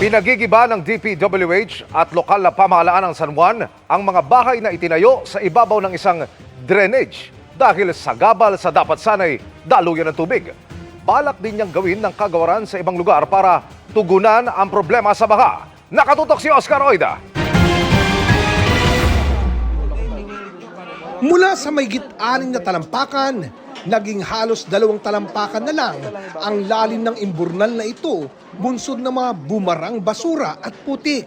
Pinagigiba ng DPWH at lokal na pamahalaan ng San Juan ang mga bahay na itinayo sa ibabaw ng isang drainage dahil sagabal sa dapat sanay daluyan ng tubig. Balak din niyang gawin ng kagawaran sa ibang lugar para tugunan ang problema sa baha. Nakatutok si Oscar Oida. Mula sa mahigit-anim na talampakan, naging halos 2 talampakan na lang ang lalim ng imburnal na ito, bunsod ng mga bumarang basura at putik.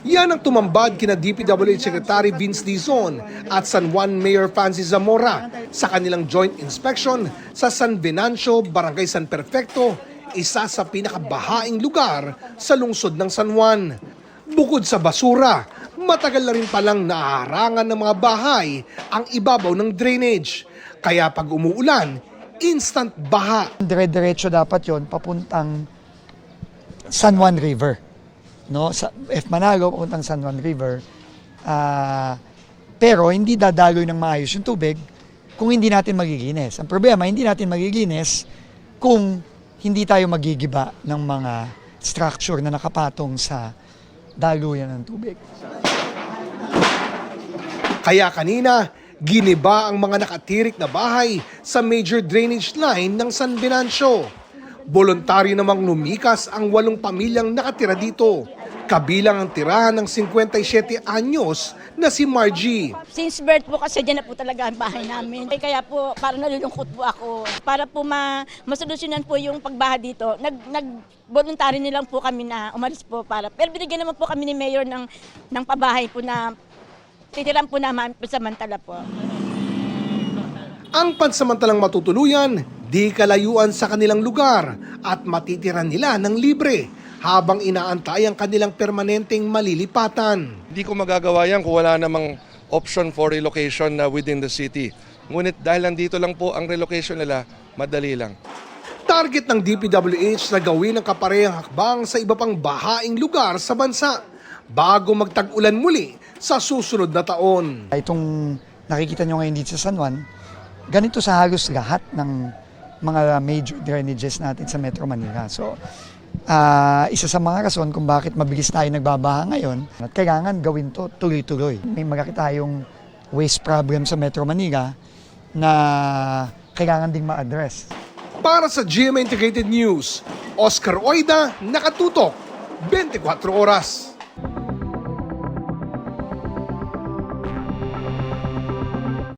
Yan ang tumambad kina DPWH Secretary Vince Dizon at San Juan Mayor Francis Zamora sa kanilang joint inspection sa San Venancio, Barangay San Perfecto, isa sa pinakabahaing lugar sa lungsod ng San Juan. Bukod sa basura, matagal na rin palang naaharangan ng mga bahay ang ibabaw ng drainage. Kaya pag umuulan, instant baha. Dire-diretso dapat yon papuntang San Juan River. No? Sa F. Manalo, papuntang San Juan River. Pero hindi dadaloy ng maayos yung tubig kung hindi natin magigines. Ang problema, hindi natin magigines kung hindi tayo magigiba ng mga structure na nakapatong sa daluyan ng tubig. Kaya kanina, giniba ang mga nakatirik na bahay sa major drainage line ng San Venancio. Voluntaryo namang lumikas ang 8 pamilyang nakatira dito. Kabilang ang tirahan ng 57 anyos na si Margie. Since birth po kasi dyan na po talaga ang bahay namin. Kaya po parang nalulungkot po ako. Para po masolusyonan po yung pagbaha dito, nag-voluntary nilang po kami na umalis po para. Pero binigyan naman po kami ni Mayor ng pabahay po na titiran po naman pansamantala po. Ang pansamantalang matutuluyan, di kalayuan sa kanilang lugar at matitiran nila ng libre habang inaantay ang kanilang permanenteng malilipatan. Hindi ko magagawa yan kung wala namang option for relocation na within the city. Ngunit dahil nandito lang po ang relocation nila, madali lang. Target ng DPWH na gawin ang kaparehang hakbang sa iba pang bahaing lugar sa bansa bago magtag-ulan muli sa susunod na taon. Itong nakikita nyo ngayon dito sa San Juan, ganito sa halos lahat ng mga major drainages natin sa Metro Manila. So, isa sa mga rason kung bakit mabilis tayo nagbabaha ngayon at kailangan gawin to tuloy-tuloy. May malaki tayong waste problem sa Metro Manila na kailangan ding ma-address. Para sa GMA Integrated News, Oscar Oida, nakatutok, 24 oras.